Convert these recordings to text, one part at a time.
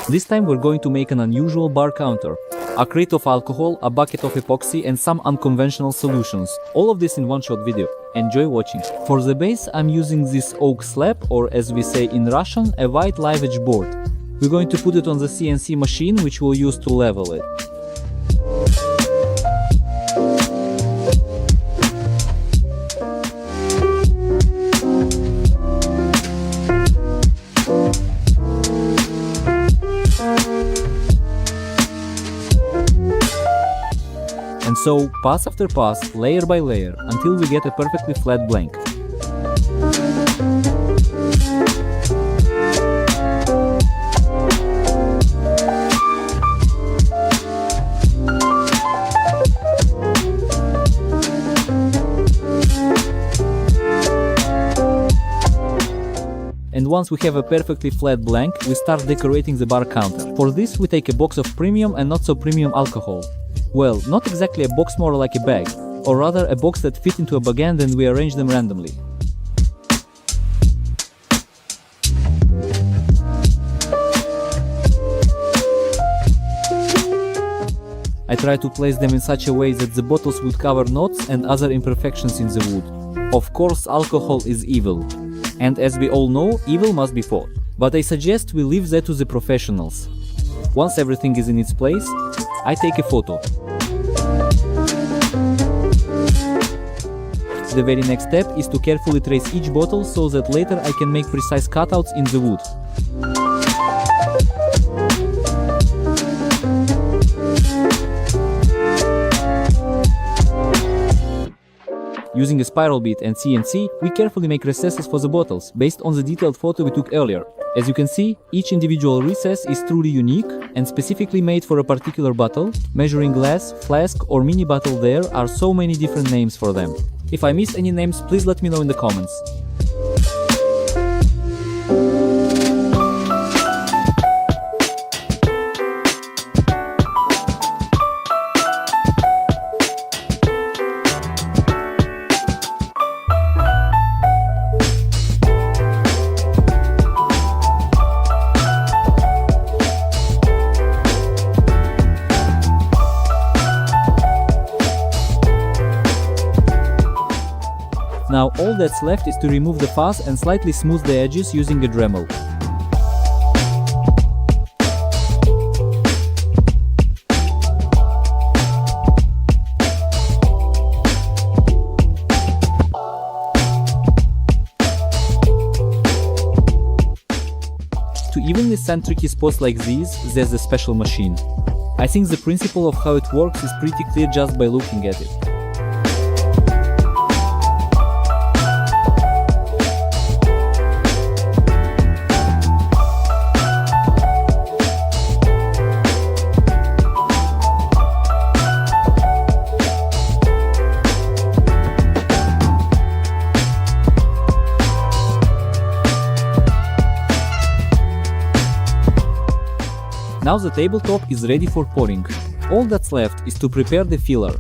This time we're going to make an unusual bar counter. A crate of alcohol, a bucket of epoxy and some unconventional solutions. All of this in one shot video. Enjoy watching. For the base I'm using this oak slab, or as we say in Russian, a white live edge board. We're going to put it on the CNC machine, which we'll use to level it. And so, pass after pass, layer by layer, until we get a perfectly flat blank. And once we have a perfectly flat blank, we start decorating the bar counter. For this we take a box of premium and not so premium alcohol. Well, not exactly a box, more like a bag, or rather a box that fit into a bag and then we arrange them randomly. I try to place them in such a way that the bottles would cover knots and other imperfections in the wood. Of course, alcohol is evil. And as we all know, evil must be fought. But I suggest we leave that to the professionals. Once everything is in its place, I take a photo. The very next step is to carefully trace each bottle so that later I can make precise cutouts in the wood. Using a spiral bit and CNC, we carefully make recesses for the bottles, based on the detailed photo we took earlier. As you can see, each individual recess is truly unique and specifically made for a particular bottle. Measuring glass, flask or mini bottle, there are so many different names for them. If I miss any names, please let me know in the comments. Now all that's left is to remove the fuzz and slightly smooth the edges using a Dremel. To evenly sand tricky spots like these, there's a special machine. I think the principle of how it works is pretty clear just by looking at it. Now the tabletop is ready for pouring. All that's left is to prepare the filler.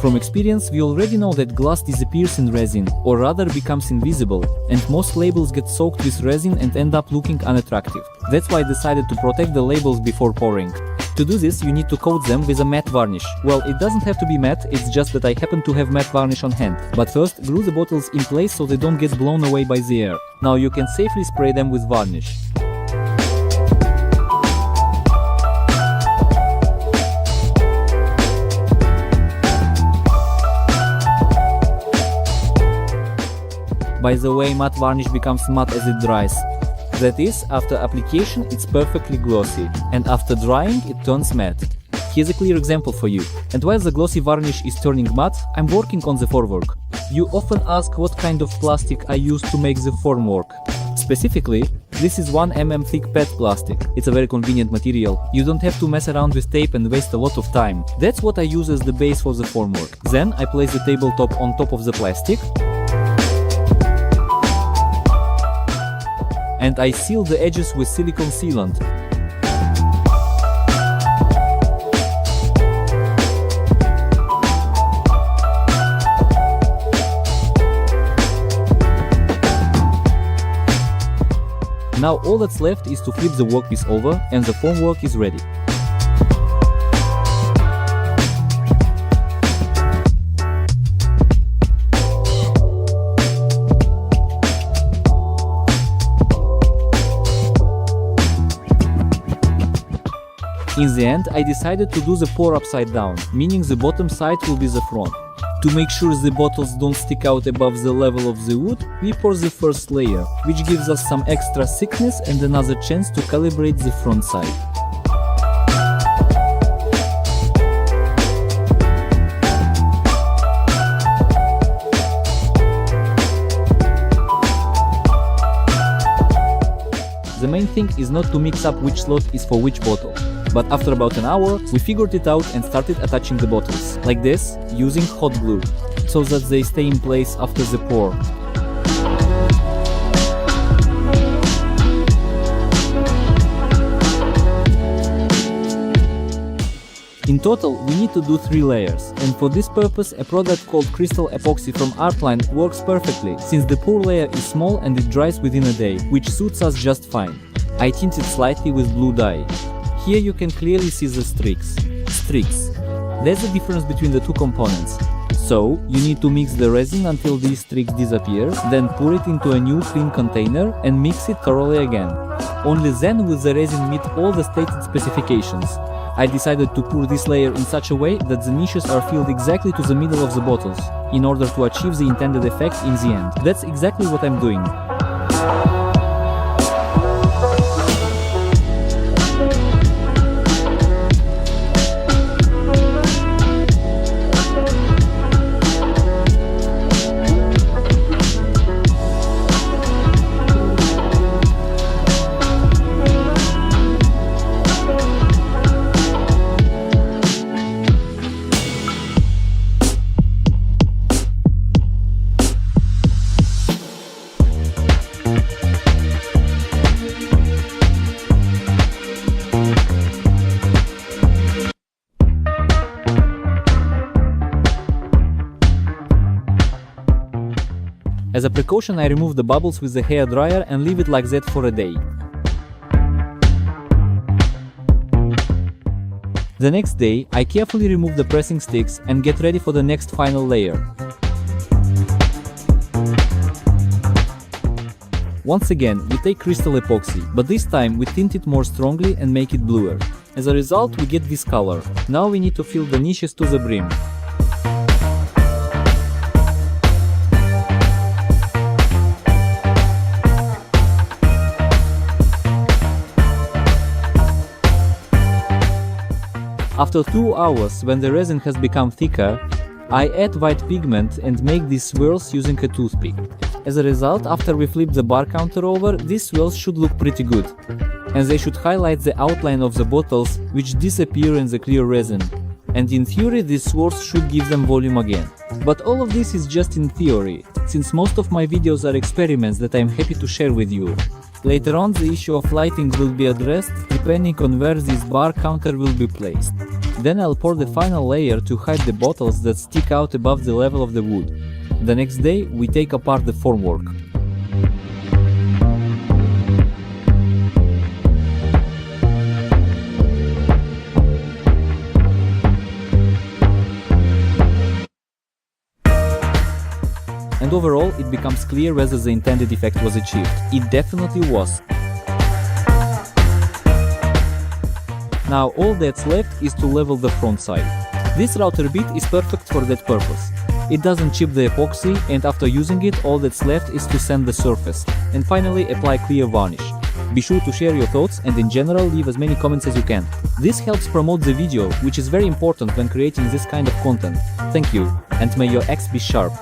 From experience, we already know that glass disappears in resin, or rather becomes invisible, and most labels get soaked with resin and end up looking unattractive. That's why I decided to protect the labels before pouring. To do this, you need to coat them with a matte varnish. Well, it doesn't have to be matte, it's just that I happen to have matte varnish on hand. But first, glue the bottles in place so they don't get blown away by the air. Now you can safely spray them with varnish. By the way, matte varnish becomes matte as it dries. That is, after application it's perfectly glossy, and after drying it turns matte. Here's a clear example for you. And while the glossy varnish is turning matte, I'm working on the formwork. You often ask what kind of plastic I use to make the formwork. Specifically, this is 1 mm thick PET plastic. It's a very convenient material. You don't have to mess around with tape and waste a lot of time. That's what I use as the base for the formwork. Then I place the tabletop on top of the plastic, and I seal the edges with silicone sealant. Now all that's left is to flip the workpiece over and the formwork is ready. In the end, I decided to do the pour upside down, meaning the bottom side will be the front. To make sure the bottles don't stick out above the level of the wood, we pour the first layer, which gives us some extra thickness and another chance to calibrate the front side. The main thing is not to mix up which slot is for which bottle. But after about an hour, we figured it out and started attaching the bottles, like this, using hot glue, so that they stay in place after the pour. In total, we need to do 3 layers, and for this purpose a product called Crystal Epoxy from Artline works perfectly, since the pour layer is small and it dries within a day, which suits us just fine. I tinted slightly with blue dye. Here you can clearly see the streaks. There's a difference between the two components. So, you need to mix the resin until these streaks disappear, then pour it into a new clean container and mix it thoroughly again. Only then will the resin meet all the stated specifications. I decided to pour this layer in such a way that the niches are filled exactly to the middle of the bottles, in order to achieve the intended effect in the end. That's exactly what I'm doing. As a precaution, I remove the bubbles with the hair dryer and leave it like that for a day. The next day, I carefully remove the pressing sticks and get ready for the next final layer. Once again, we take crystal epoxy, but this time we tint it more strongly and make it bluer. As a result, we get this color. Now we need to fill the niches to the brim. After 2 hours, when the resin has become thicker, I add white pigment and make these swirls using a toothpick. As a result, after we flip the bar counter over, these swirls should look pretty good. And they should highlight the outline of the bottles, which disappear in the clear resin. And in theory, these swirls should give them volume again. But all of this is just in theory, since most of my videos are experiments that I'm happy to share with you. Later on, the issue of lighting will be addressed, depending on where this bar counter will be placed. Then I'll pour the final layer to hide the bottles that stick out above the level of the wood. The next day, we take apart the formwork. And overall, it becomes clear whether the intended effect was achieved. It definitely was. Now all that's left is to level the front side. This router bit is perfect for that purpose. It doesn't chip the epoxy, and after using it, all that's left is to sand the surface. And finally, apply clear varnish. Be sure to share your thoughts and in general leave as many comments as you can. This helps promote the video, which is very important when creating this kind of content. Thank you, and may your axe be sharp.